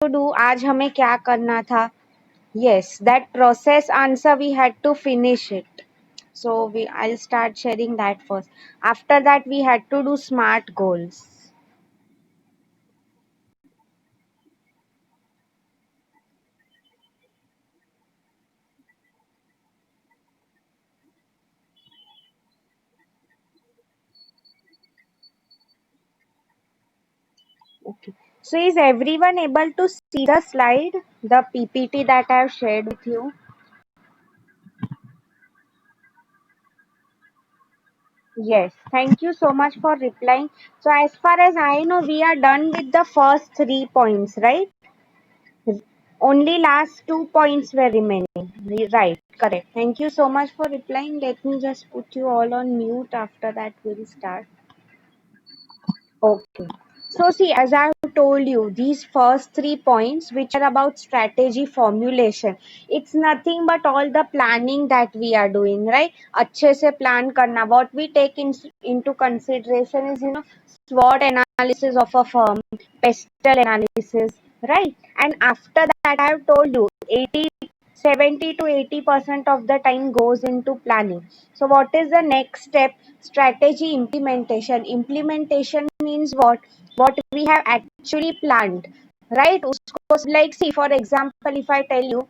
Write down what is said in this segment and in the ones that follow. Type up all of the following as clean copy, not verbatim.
do, आज हमें क्या करना था. Yes, that process answer we had to finish it. So I'll start sharing that first. After that we had to do SMART goals. Okay. So is everyone able to see the slide, the PPT that I have shared with you? Yes. Thank you so much for replying. So as far as I know, we are done with the first 3 points, right? Only last 2 points were remaining. Right, correct. Thank you so much for replying. Let me just put you all on mute. After that, we'll start. Okay. So, see, as I have told you, these first 3 points, which are about strategy formulation, it's nothing but all the planning that we are doing, right? अच्छे से plan करना. What we take into consideration is, SWOT analysis of a firm, pestle analysis, right? And after that, I have told you, 70 to 80% of the time goes into planning. So what is the next step? Strategy implementation. Implementation means what we have actually planned, right? Usko, like, see, for example, if I tell you,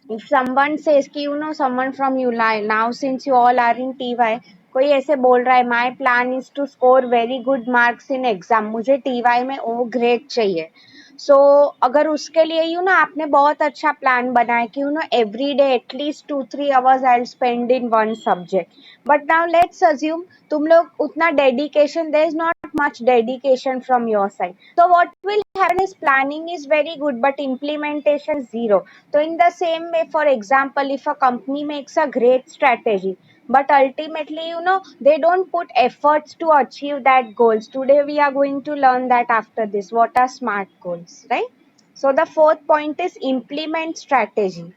if someone says कि someone from ULI, now since you all are in TY, कोई ऐसे बोल रहा है my plan is to score very good marks in exam, मुझे TY में O grade चाहिए. So अगर उसके लिए आपने बहुत अच्छा प्लान बनाया कि every day at least 2-3 hours I'll spend in one subject. But now let's assume तुम लोग उतना dedication, there is not much dedication from your side. So what will happen is planning is very good but implementation is zero. So in the same way, for example, if a company makes a great strategy, but ultimately, they don't put efforts to achieve that goals. Today we are going to learn that after this. What are SMART goals, right? So the fourth point is implement strategy.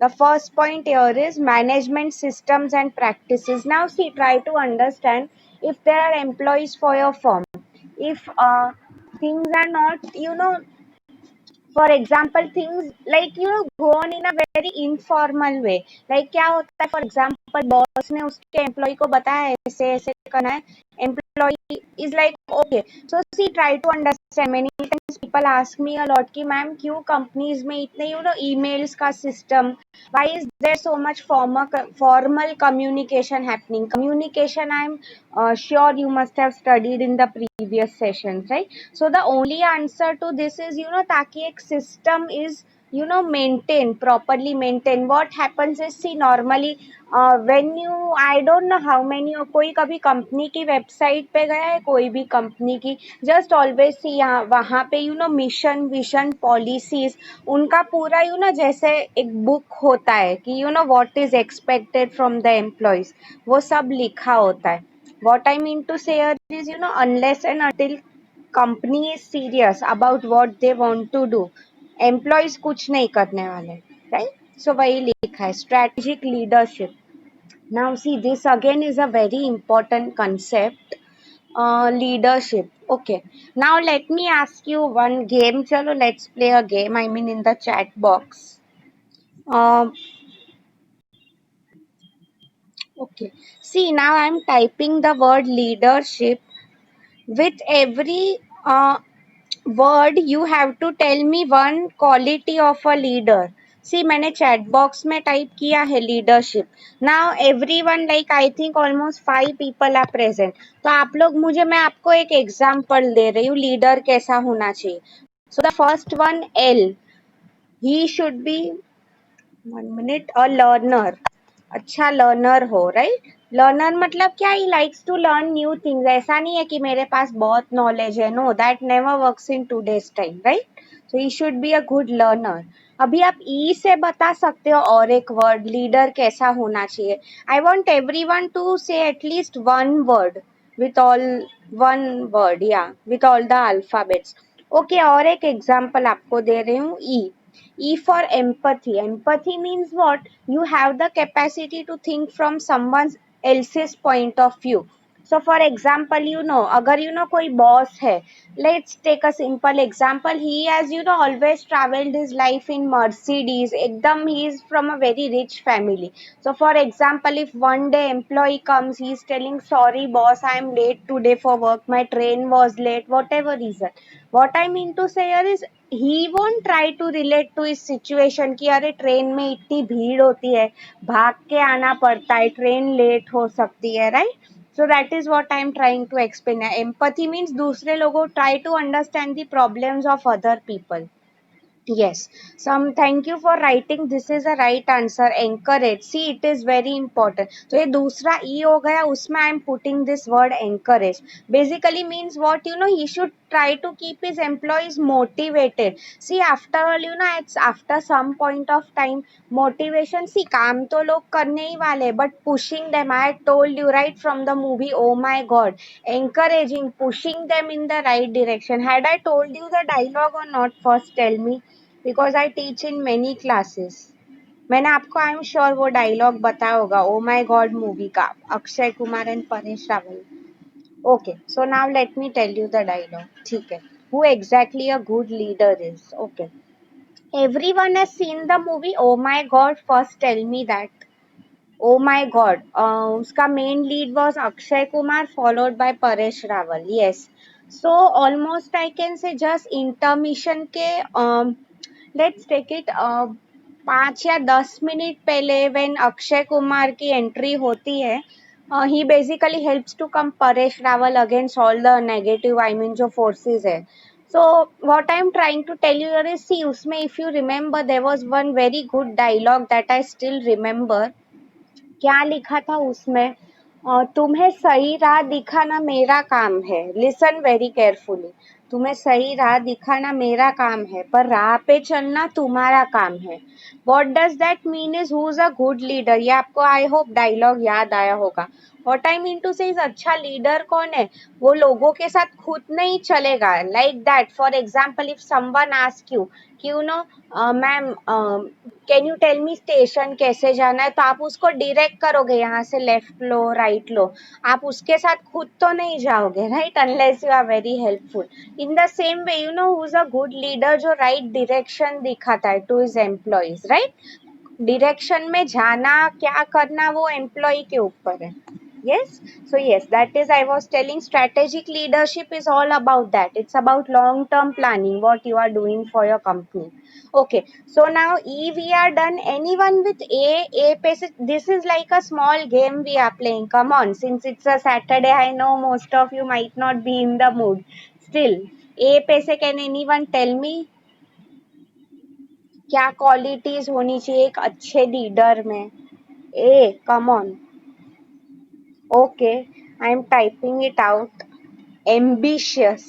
The first point here is management systems and practices. Now see, try to understand if there are employees for your firm. If things are not, for example, things like go on in a very informal way. Like क्या होता है, for example, boss ने उसके employee को बताया ऐसे ऐसे करना है. Employee is like okay. So see, try to understand. Many times people ask me a lot कि मैम क्यों companies में इतने emails का system, why is there so much formal communication happening? Communication, I'm sure you must have studied in the previous sessions, right? So the only answer to this is ताकि एक system is maintained, properly maintained. What happens is, see, normally when you, I don't know how many, कोई कभी company की website पे गया है, कोई भी कंपनी की, जस्ट ऑलवेज सी यहाँ वहाँ पे मिशन विजन पॉलिसीज उनका पूरा जैसे एक बुक होता है कि what is expected from the employees, वो सब लिखा होता है. What I mean to say is, unless and until company is serious about what they want to do, employees कुछ नहीं करने वाले, right? So वही लिखा है strategic leadership. Now see, this again is a very important concept, leadership. Okay, now let me ask you one game. Chalo, let's play a game, I mean in the chat box. uh, okay, see, now I'm typing the word leadership. With every word you have to tell me one quality of a leader. See, मैंने chat box में type किया है leadership. Now everyone, like I think almost 5 people are present. तो आप लोग मुझे, मैं आपको एक एग्जांपल दे रही हूँ लीडर कैसा होना चाहिए. So the first one, L, he should be, 1 minute, a learner. अच्छा लर्नर हो, राइट? लर्नर मतलब क्या? He likes to learn new things. ऐसा नहीं है कि मेरे पास बहुत नॉलेज है. No, that never works in today's time, right? So he should be a good learner. अभी आप ई से बता सकते हो और एक वर्ड लीडर कैसा होना चाहिए. I want everyone to say at least one word with all, one word, या with all the alphabets. Okay, और एक एग्जाम्पल आपको दे रही हूँ. ई, E for empathy. Empathy means what? You have the capacity to think from someone else's point of view. So for example, अगर कोई boss है, let's take a simple example. He has always traveled his life in Mercedes. एकदम he is from a very rich family. So for example, if one day employee comes, he is telling, sorry boss, I am late today for work, my train was late, whatever reason. What I mean to say here is he won't try to relate to his situation कि अरे train में इतनी भीड़ होती है, भाग के आना पड़ता है, ट्रेन लेट हो सकती है, right? So that is what I am trying to explain. Empathy means दूसरे लोगों try to understand the problems of other people. Yes. Thank you for writing. This is a right answer. Encourage. See, it is very important. So ये दूसरा E हो गया, उसमें I am putting this word encourage. Basically means what, he should try to keep his employees motivated. See, after all, it's after some point of time, motivation. See, काम तो लोग करने ही वाले, but pushing them. I told you right from the movie. Oh my God, encouraging, pushing them in the right direction. Had I told you the dialogue or not? First, tell me. Because I teach in many classes. मैंने आपको I am sure वो dialogue बताया होगा Oh My God movie का, Akshay Kumar and Paresh Rawal. Okay, so now let me tell you the dialogue. ठीक है, who exactly a good leader is. Okay, everyone has seen the movie. Oh my god, first tell me that. Oh my god, उसका main lead was Akshay Kumar followed by Paresh Rawal. Yes. So almost I can say just intermission के let's take it 5 या 10 minute पहले when Akshay Kumar की entry होती है, he basically helps to come Paresh Rawal against all the negative, I mean जो forces है. So what I am trying to tell you here is, see, उसमें if you remember there was one very good dialogue that I still remember. क्या लिखा था उसमें? तुम्हें सही राह दिखाना मेरा काम है. Listen very carefully. तुम्हें सही राह दिखाना मेरा काम है, पर राह पे चलना तुम्हारा काम है. What does that mean is who is a good leader. ये आपको आई होप डायलॉग याद आया होगा. What I mean to say is अच्छा लीडर कौन है? वो लोगों के साथ खुद नहीं चलेगा. Like that, for example if someone ask you कि ma'am can you tell me station कैसे जाना है, तो आप उसको डायरेक्ट करोगे, यहाँ से लेफ्ट लो राइट लो. आप उसके साथ खुद तो नहीं जाओगे, right, unless you are very helpful. In the same way who is a good leader, जो राइट डायरेक्शन दिखाता है to his employees, right. Direction में जाना, क्या करना, वो एम्प्लॉय के ऊपर है. Yes, so yes, that is, I was telling, strategic leadership is all about that. It's about long term planning, what you are doing for your company. Okay, so now E we are done. Anyone with A pace, this is like a small game we are playing. Come on, since it's a Saturday, I know most of you might not be in the mood. Still, A pace, can anyone tell me क्या qualities होनी चाहिए एक अच्छे leader में? ए, come on. Okay, I am typing it out. Ambitious.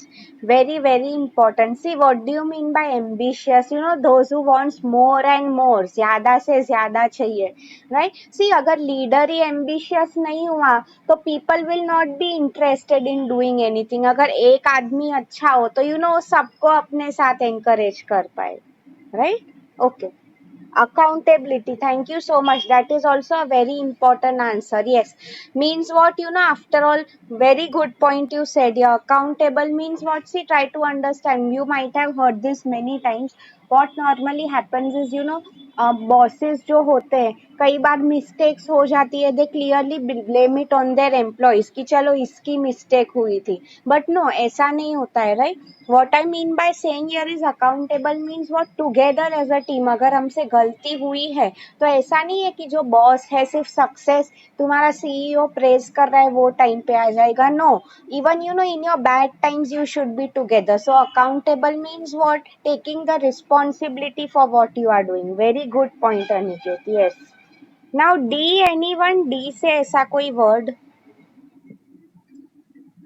Very, very important. See, what do you mean by ambitious? Those who wants more and more. ज़्यादा से ज़्यादा चाहिए. Right? See, अगर leader ही ambitious नहीं हुआ, तो people will not be interested in doing anything. अगर एक आदमी अच्छा हो, तो सबको अपने साथ encourage कर पाए. Right? Okay. Accountability, thank you so much. That is also a very important answer. Yes, means what, after all, very good point you said. Yeah, accountable means what? See, try to understand. You might have heard this many times. What normally happens is, bosses जो होते हैं, कई बार mistakes हो जाती है, they clearly blame it on their employees कि चलो इसकी मिस्टेक हुई थी. बट नो, ऐसा नहीं होता है, right. What I mean by saying here is accountable means what, together as a team. अगर हमसे गलती हुई है, तो ऐसा नहीं है कि जो बॉस है सिर्फ सक्सेस तुम्हारा सीईओ प्रेज कर रहा है वो टाइम पे आ जाएगा. No, even in your bad times you should be together. So accountable means what? Taking the responsibility for what you are doing. Very good point, Aniket. Yes. Now D, anyone D से ऐसा कोई word?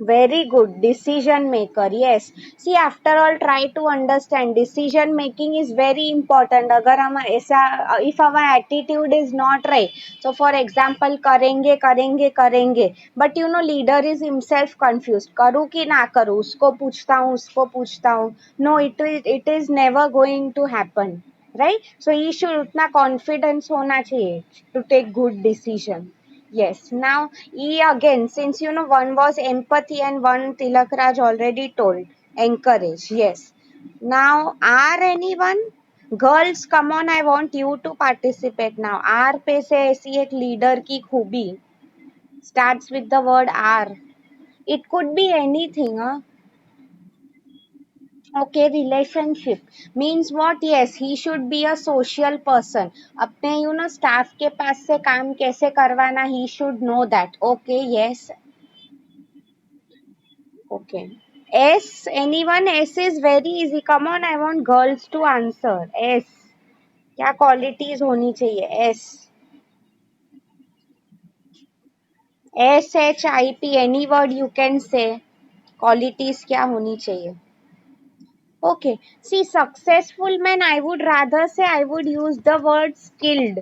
Very good. Decision maker. Yes. See, after all, try to understand. Decision making is very important. अगर हम ऐसा, if our attitude is not right, so for example, करेंगे करेंगे करेंगे, but leader is himself confused. करूँ कि ना करूँ, उसको पूछता हूँ उसको पूछता हूँ. No, it is never going to happen. Right? So he should उतना confidence होना चाहिए to take good decision. Yes. Now E again, since one was empathy and one Tilak Raj already told. Encourage. Yes. Now R anyone? Girls, come on, I want you to participate now. R पे से ऐसी एक leader की खूबी starts with the word R. It could be anything, huh? Okay, relationship means what? Yes, he should be a social person. अपने staff के पास से काम कैसे करवाना, he should know that. Okay, yes, okay. S, anyone? S is very easy. Come on, I want girls to answer. S, क्या qualities होनी चाहिए? S, SHIP, any word you can say. Qualities क्या होनी चाहिए? Okay. See, successful man, I would rather say I would use the word skilled.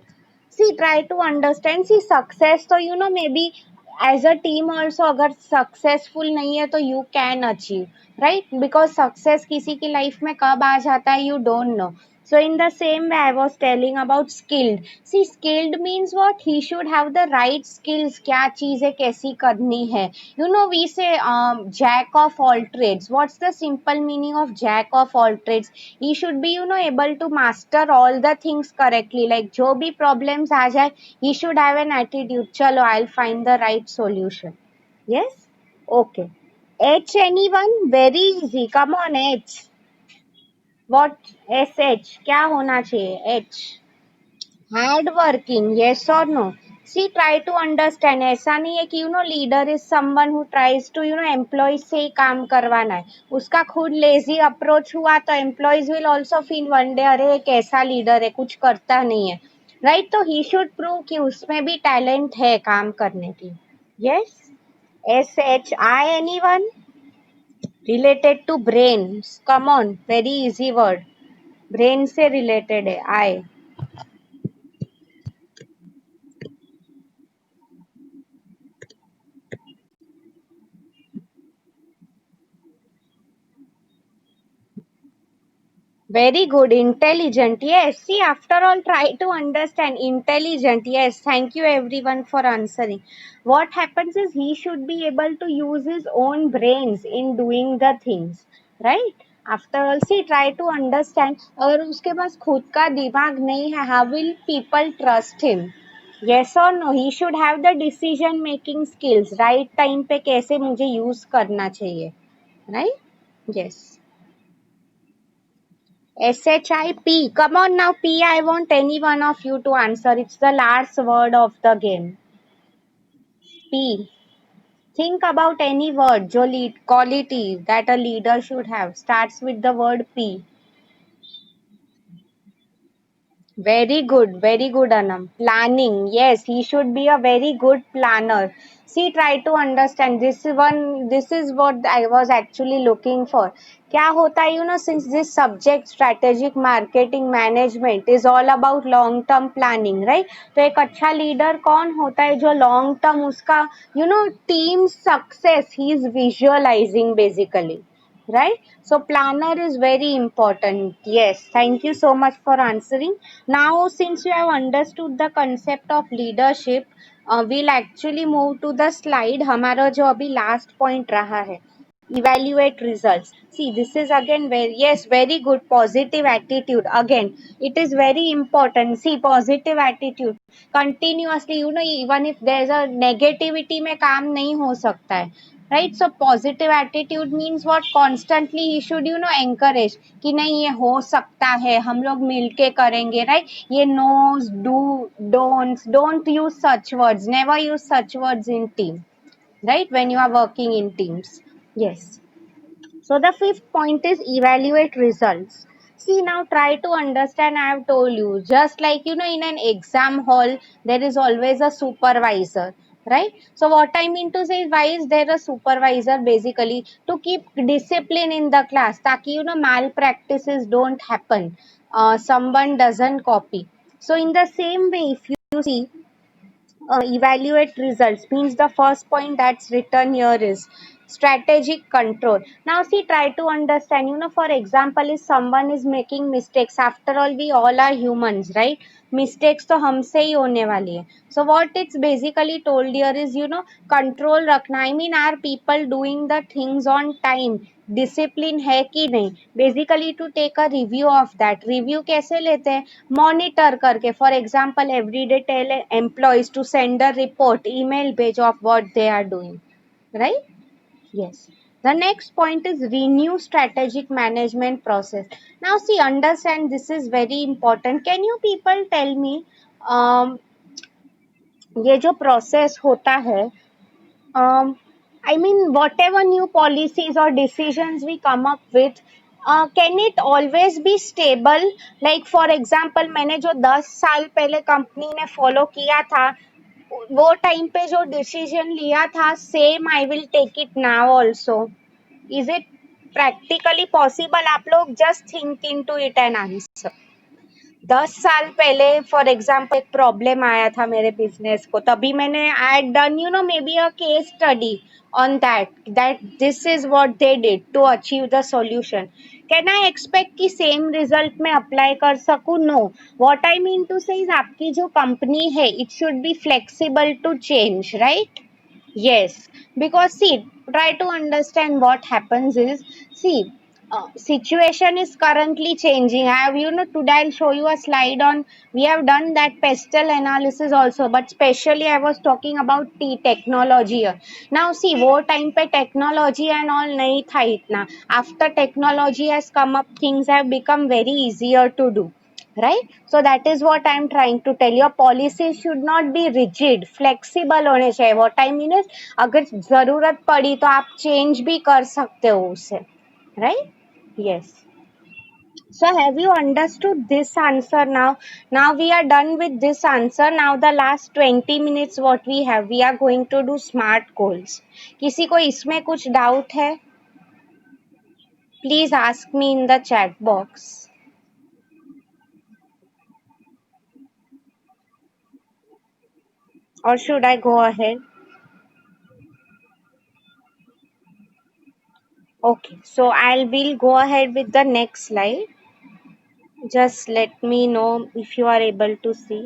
See, try to understand. See, success, so maybe as a team also, अगर successful नहीं है तो you can achieve, right? Because success किसी की life में कब आ जाता है, you don't know. So in the same way, I was telling about skilled. See, skilled means what? He should have the right skills. क्या चीजें कैसी करनी है. We say jack of all trades. What's the simple meaning of jack of all trades? He should be, able to master all the things correctly. Like जो भी problems आ जाए, he should have an attitude. चलो, I'll find the right solution. Yes? Okay. H anyone? Very easy. Come on, H. What? SH. क्या होना चाहिए? H. Hard working, yes or no? See, try to understand. ऐसा नहीं है कि leader is someone who tries to employees से ही काम करवाना है. उसका खुद lazy approach हुआ तो employees will also feel one day अरे एक ऐसा leader है कुछ करता नहीं है, right? तो he should prove कि उसमें भी talent है काम करने की. Yes. SHI anyone? Related to brains. Come on, very easy word. Brain से related है. I. Very good. Intelligent. Yes. See, after all, try to understand. Intelligent. Yes. Thank you everyone for answering. What happens is he should be able to use his own brains in doing the things. Right? After all, see, try to understand. अगर उसके पास खुद का दिमाग नहीं है, how will people trust him? Yes or no? He should have the decision making skills. Right time पे कैसे मुझे use करना चाहिए. Right? Yes. SHIP. Come on now, P. I want any one of you to answer. It's the last word of the game. P. Think about any word, jo lead, quality that a leader should have. Starts with the word P. Very good, Anam. Planning. Yes, he should be a very good planner. See, try to understand. This is what I was actually looking for. क्या होता है, since this subject, strategic marketing management, is all about long term planning, right? तो एक अच्छा leader कौन होता है जो long term उसका, team success, he is visualizing basically. Right? So planner is very important. Yes, thank you so much for answering. Now, since you have understood the concept of leadership, we'll actually move to the slide. हमारा जो अभी last point रहा है, evaluate results. See, this is again very good. Positive attitude. Again, it is very important. See, positive attitude. Continuously, even if there's a negativity में काम नहीं हो सकता है. Right? So positive attitude means what? Constantly he should encourage कि नहीं ये हो सकता है, हम लोग मिलके करेंगे, right? ये no's, don't use such words, never use such words in team, right? When you are working in teams. Yes. So the fifth point is evaluate results. See, now try to understand. I have told you, just like in an exam hall, there is always a supervisor, right? So what I mean to say is, why is there a supervisor? Basically, to keep discipline in the class, ताकि malpractices don't happen. Someone doesn't copy. So in the same way, if you see, evaluate results means the first point that's written here is strategic control. Now see, try to understand, for example, if someone is making mistakes, after all we all are humans, right? Mistakes तो हमसे ही होने वाली है. So what it's basically told here is, control रखना. I mean, are people doing the things on time? Discipline है कि नहीं, basically to take a review of that. Review कैसे लेते हैं? मॉनिटर करके. For example, everyday tell employees to send a report, email page of what they are doing, right? Yes. The next point is renew strategic management process. Now see, understand, this is very important. Can you people tell me, um, ये जो process होता है, I mean, whatever new policies or decisions we come up with, can it always be stable? Like for example, मैंने जो 10 साल पहले company ने follow किया था, वो टाइम पे जो डिसीजन लिया था, same I will take it now also. Is it practically possible? आप लोग just think into it and answer. 10 साल पहले फॉर एग्जाम्पल एक प्रॉब्लम आया था मेरे बिजनेस को, तभी मैंने I done maybe a case study on that this is what they did to achieve the solution. Can I expect कि सेम रिजल्ट में अप्लाई कर सकूं? No. What I mean to say is, आपकी जो company है, it should be flexible to change, right? Yes, because see, try to understand what happens is, see, situation is currently changing. I have, today I'll show you a slide on, we have done that pestle analysis also, but specially I was talking about tea technology here. Now see, वो time पे technology and all नहीं था इतना. After technology has come up, things have become very easier to do. Right? So that is what I am trying to tell you. Policy should not be rigid, flexible होने चाहिए. What I mean is, अगर जरूरत पड़ी तो आप change भी कर सकते हो उसे, right? Yes. So have you understood this answer now? Now we are done with this answer. Now the last 20 minutes what we have, we are going to do smart goals. किसी को इसमें कुछ doubt है? Please ask me in the chat box. Or should I go ahead? Okay, so I will go ahead with the next slide. Just let me know if you are able to see.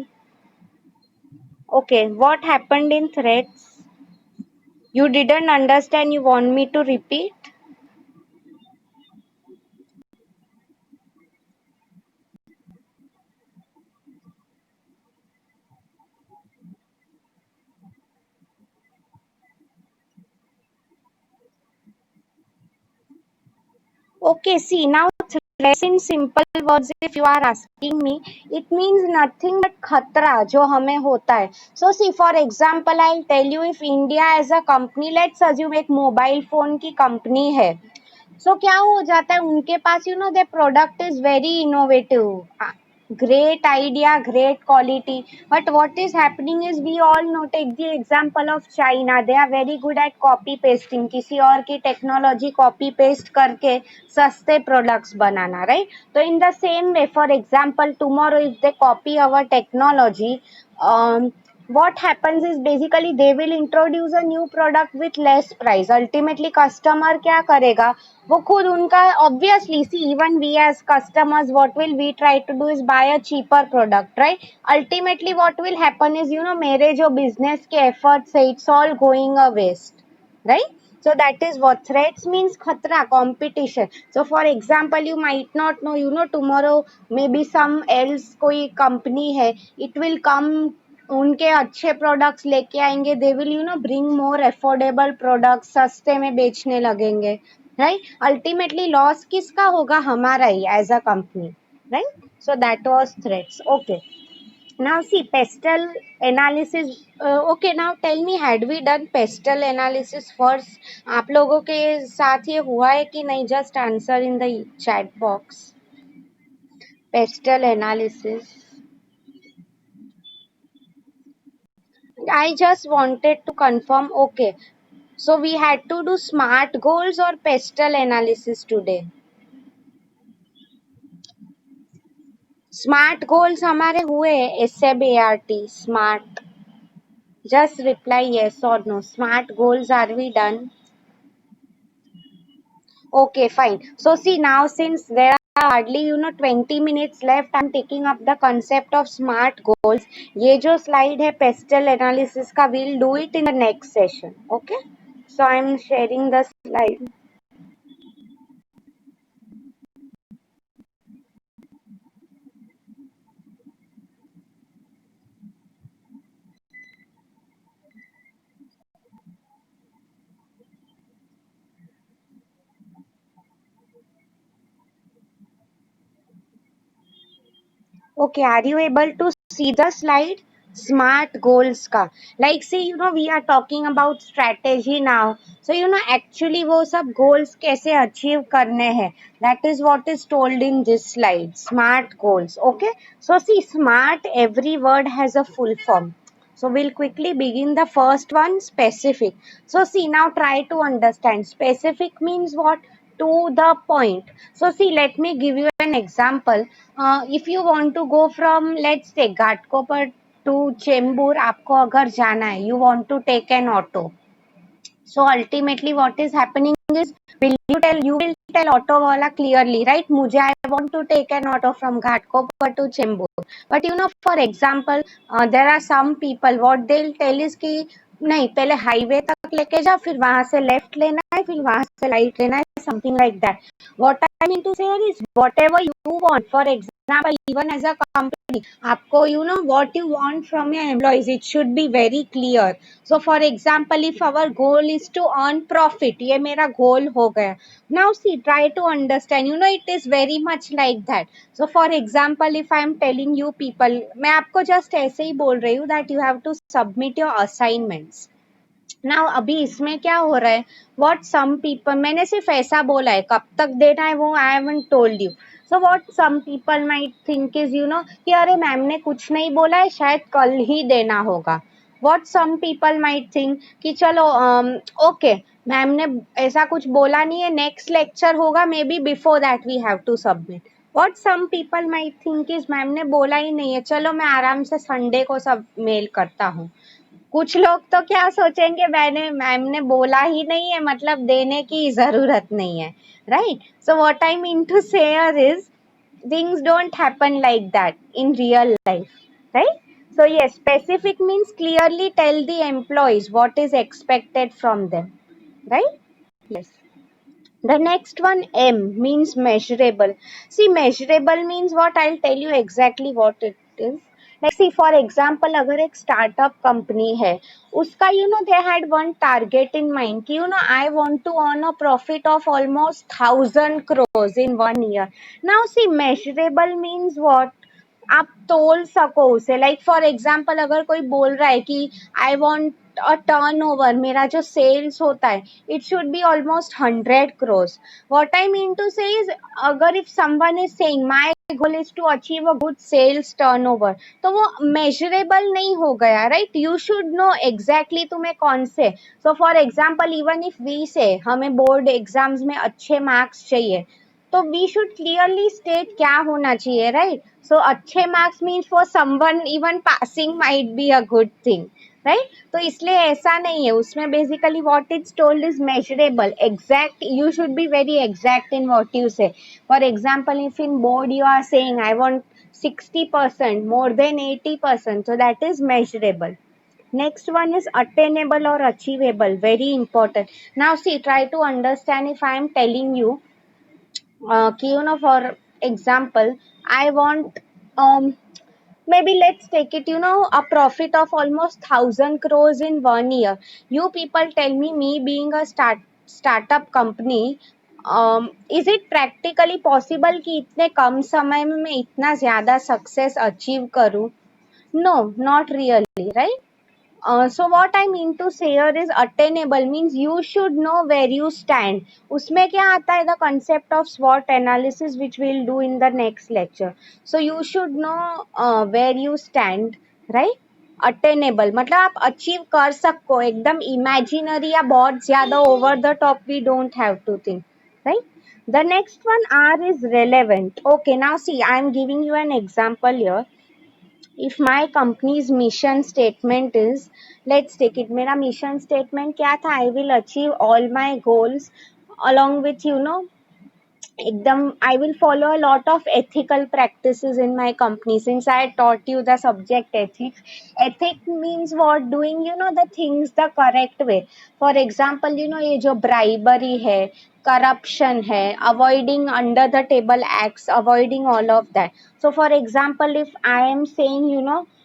Okay, what happened in threads? You didn't understand, you want me to repeat? Okay, see now threats in simple words, if you are asking me, it means nothing but खतरा जो हमें होता है. So see, for example, I'll tell you, if India as a company, let's assume एक mobile phone की company है, so क्या हो जाता है उनके पास, they product is very innovative, great idea, great quality, but what is happening is, we all know, take the example of China, they are very good at copy pasting, किसी और की टेक्नोलॉजी कॉपी पेस्ट करके सस्ते products बनाना, right? तो इन the same way, for example, tomorrow if they copy our technology, what happens is, basically they will introduce a new product with less price. Ultimately customer क्या करेगा, वो खुद उनका, obviously, see, even we as customers, what will we try to do is buy a cheaper product, right? Ultimately what will happen is, मेरे जो business के efforts है, it's all going a waste, right? So that is what threats means, khatra, competition. So for example, you might not know, tomorrow maybe some else कोई company है, it will come, उनके अच्छे products लेके आएंगे, they will bring more affordable products, सस्ते में बेचने लगेंगे, राइट? अल्टीमेटली लॉस किसका होगा? हमारा ही, as a company, right? So that was threats. Okay, now see PESTEL analysis. Okay, now tell me, had we done PESTEL analysis first? आप लोगों के साथ ये हुआ है कि नहीं? Just answer in the chat box. PESTEL analysis, I just wanted to confirm. Okay, so we had to do SMART goals or pestle analysis today? SMART goals हमारे हुए, SMART, SMART. Just reply yes or no. SMART goals, are we done? Okay, fine. So see now, since there are hardly 20 minutes left, I'm taking up the concept of smart goals. ये जो slide है pestle analysis का, we'll do it in the next session. Okay? So I'm sharing the slide. Okay, are you able to see the slide? Smart goals का. Like see, we are talking about strategy now. So actually वो सब goals कैसे achieve करने हैं. That is what is told in this slide. Smart goals. Okay. So see, smart. Every word has a full form. So we'll quickly begin the first one, specific. So see now, try to understand. Specific means what? To the point. So see, let me give you an example. If you want to go from, let's say, Ghatkopar to Chembur, आपको अगर जाना है, you want to take an auto. So ultimately what is happening is, you will tell auto wala clearly, right? मुझे I want to take an auto from Ghatkopar to Chembur. But for example, there are some people, what they'll tell is कि नहीं, पहले highway तक लेके जा, फिर वहां से लेफ्ट लेना है, फिर वहां से राइट लेना है, something like that. What I mean to say is, whatever you want, for example, even as a company, आपको what you want from your employees, it should be very clear. So for example, if our goal is to earn profit, ये मेरा goal हो गया. Now see, try to understand, it is very much like that. So for example, if I am telling you people, मैं आपको just ऐसे ही बोल रही हूँ that you have to submit your assignments. Now अभी इसमें क्या हो रहा है, व्हाट सम पीपल, मैंने सिर्फ ऐसा बोला है, कब तक देना है वो I haven't told you. So what some people might think is कि अरे मैम ने कुछ नहीं बोला है, शायद कल ही देना होगा. What some people might think कि चलो ओके, मैम ने ऐसा कुछ बोला नहीं है, नेक्स्ट लेक्चर होगा, maybe before that we have to submit. What some people might think is ma'am ने बोला ही नहीं है, चलो मैं आराम से संडे को सब मेल करता हूँ. कुछ लोग तो क्या सोचेंगे, मैम ने बोला ही नहीं है, मतलब देने की जरूरत नहीं है, right? So what I mean to say is, things don't happen like that in real life, right? So yes, specific means clearly tell the employees what is expected from them, right? Yes. The next one, M, means measurable. See, measurable means what? I'll tell you exactly what it is. Like, see, for example, अगर एक startup company है, उसका they had one target in mind कि I want to earn a profit of almost 1,000 crores in 1 year. Now see, measurable means what? आप तोल सको उसे. Like for example, अगर कोई बोल रहा है कि I want a turnover, मेरा जो सेल्स होता है it should be almost 100 crores. What I mean to say is, अगर if someone is saying my goal is to achieve a good sales turnover, तो वो मेजरेबल नहीं हो गया, right? You should know exactly तुम्हें कौन से. So for example, even if we say हमें बोर्ड एग्जाम्स में अच्छे मार्क्स चाहिए, तो वी शुड क्लियरली स्टेट क्या होना चाहिए, राइट? सो अच्छे marks means for someone even passing might be a good thing, right? तो इसलिए ऐसा नहीं है, उसमें basically what is told is measurable, exact. You should be very exact in what you say. For example, if in board you are saying I want 60%, more than 80%, so that is measurable. Next one is attainable or achievable, very important. Now see, try to understand, if I am telling you कि for example, I want, maybe let's take it, a profit of almost 1,000 crores in 1 year. You people tell me being a startup company, is it practically possible कि इतने कम समय में मैं इतना ज्यादा success achieve करूं? No, not really, right? So what I mean to say here is, attainable means you should know where you stand. उसमें क्या आता है, the concept of SWOT analysis, which we'll do in the next lecture. So you should know where you stand, right? Attainable मतलब आप achieve कर सको, एकदम imaginary या बहुत ज्यादा over the top we don't have to think, right? The next one, R, is relevant. Okay, now see, I am giving you an example here. If my company's mission statement is, let's take it, मेरा mission statement क्या था, I will achieve all my goals along with एकदम I will follow a lot of ethical practices in my company since I taught you the subject ethics. Ethic means what? Doing the things the correct way. For example, ये जो bribery है, corruption है, avoiding under the table acts, avoiding all of that. So for example, if I am saying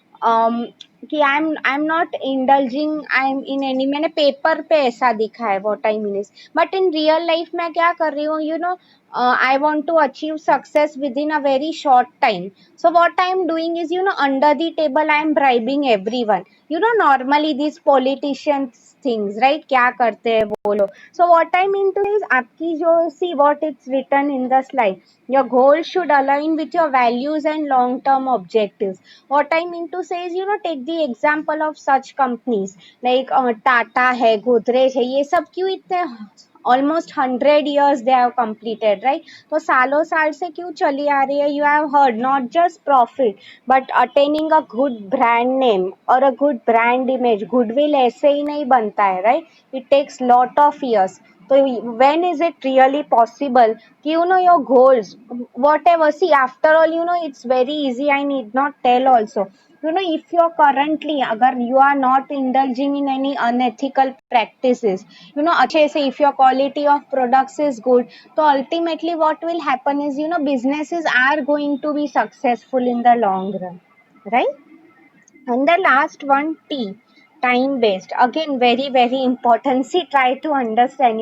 कि I am not indulging I am in any, मैंने paper पे ऐसा दिखा है what I mean is, but in real life में क्या कर रही हूँ I want to achieve success within a very short time. So what I am doing is, under the table I am bribing everyone. Normally these politicians things, right? क्या करते हैं वो लोग. So what I mean to is आपकी जो see what it's written in the slide. Your goals should align with your values and long-term objectives. What I mean to say is, take the example of such companies like Tata है, Godrej है, ये सब क्यों इतने almost 100 years they have completed, right? तो सालों साल से क्यों चली आ रही है? You have heard not just profit but attaining a good brand name or a good brand image. Goodwill ऐसे ही नहीं बनता है, right? It takes lot of years. So when is it really possible कि your goals whatever, see after all it's very easy, I need not tell also. If you're currently agar you are not indulging in any unethical practices, अच्छे से if your quality of products is good, so ultimately what will happen is businesses are going to be successful in the long run, right? And the last one, T, time based. Again, very, very important. See, try to understand,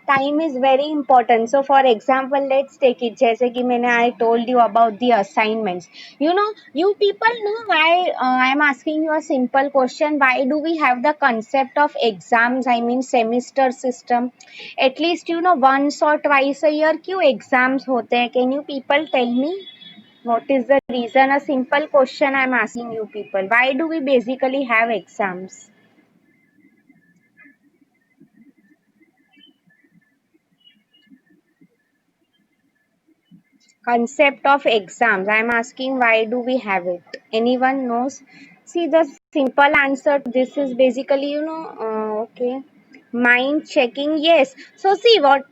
time is very important. So, for example, let's take it. जैसे कि I told you about the assignments. You people know why I'm asking you a simple question. Why do we have the concept of exams? I mean, semester system. At least, once or twice a year, क्यों exams होते हैं? Can you people tell me? What is the reason? A simple question I'm asking you people. Why do we basically have exams? Concept of exams. I'm asking why do we have it? Anyone knows? See, the simple answer to this is basically, okay. Mind checking, yes. So see what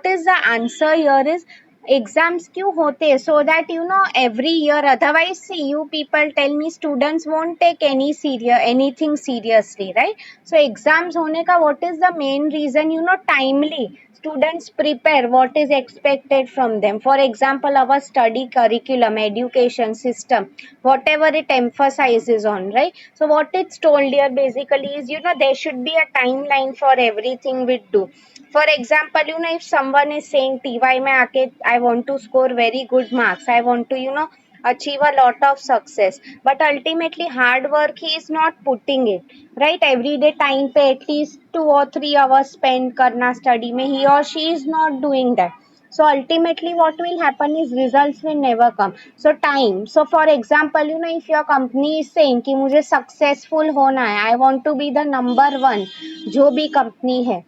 is the answer here is exams क्यों होते हैं? So that every year, otherwise see you people tell me students won't take anything seriously, right? So exams होने का what is the main reason? Timely students prepare what is expected from them. For example, our study curriculum, education system, whatever it emphasizes on, right? So what it's told here basically is there should be a timeline for everything we do. For example, if someone is saying TY mein aake I want to score very good marks, I want to achieve a lot of success, but ultimately hard work he is not putting it, right? Everyday time pe at least 2 or 3 hours spend karna study mein, he or she is not doing that. So ultimately what will happen is results will never come. So time, so for example, if your company is saying कि मुझे successful होना है, I want to be the number one जो भी company है,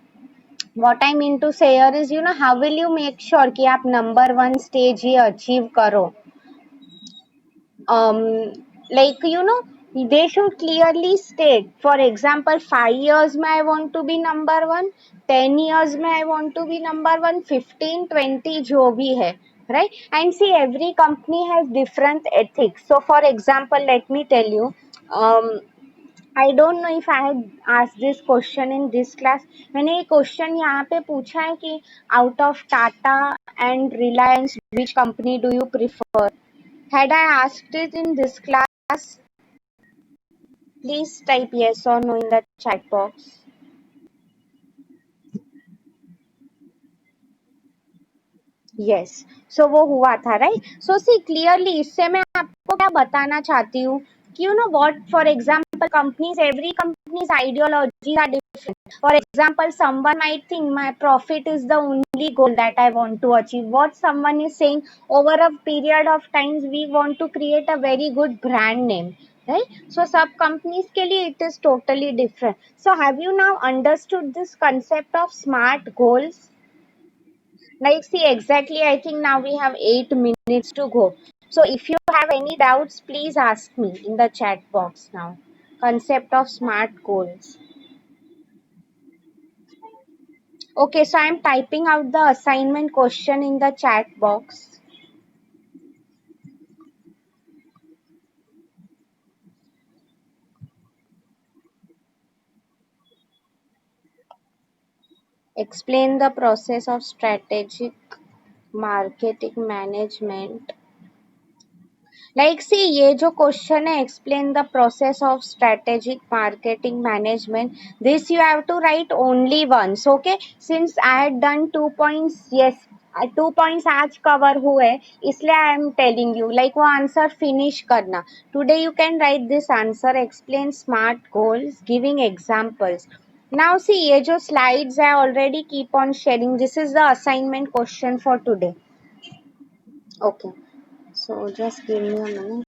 what I mean to say here is how will you make sure कि आप number one stage ही achieve करो? um like they should clearly state, for example 5 years mein I want to be number one, 10 years mein I want to be number one, 15 20 जो भी है, right? And see every company has different ethics. So for example let me tell you, um I don't know if I had asked this question in this class. मैंने ये question यहाँ पे पूछा है कि out of Tata and Reliance which company do you prefer? Had I asked it in this class? Please type yes or no in the chat box. Yes, so वो हुआ था, राइट? सो सी क्लियरली इससे मैं आपको क्या बताना चाहती हूँ कि what, for example companies, every companies ideology are different. For example someone might think my profit is the only goal that I want to achieve. What someone is saying, over a period of times we want to create a very good brand name, right? So सब companies के लिए it is totally different. So have you now understood this concept of smart goals? Like, see, exactly, I think now we have 8 minutes to go. So, if you have any doubts, please ask me in the chat box now. Concept of smart goals. Okay, so I'm typing out the assignment question in the chat box. Explain the process of strategic marketing management. Like see ये जो question है explain the process of strategic marketing management, this you have to write only once. Okay, since I had done 2 points, yes, 2 points आज cover हुए, इसलिए I am telling you like वो answer finish करना. Today you can write this answer, explain smart goals giving examples. Now see ये जो slides I already keep on sharing, this is the assignment question for today. Okay, so just give me a minute.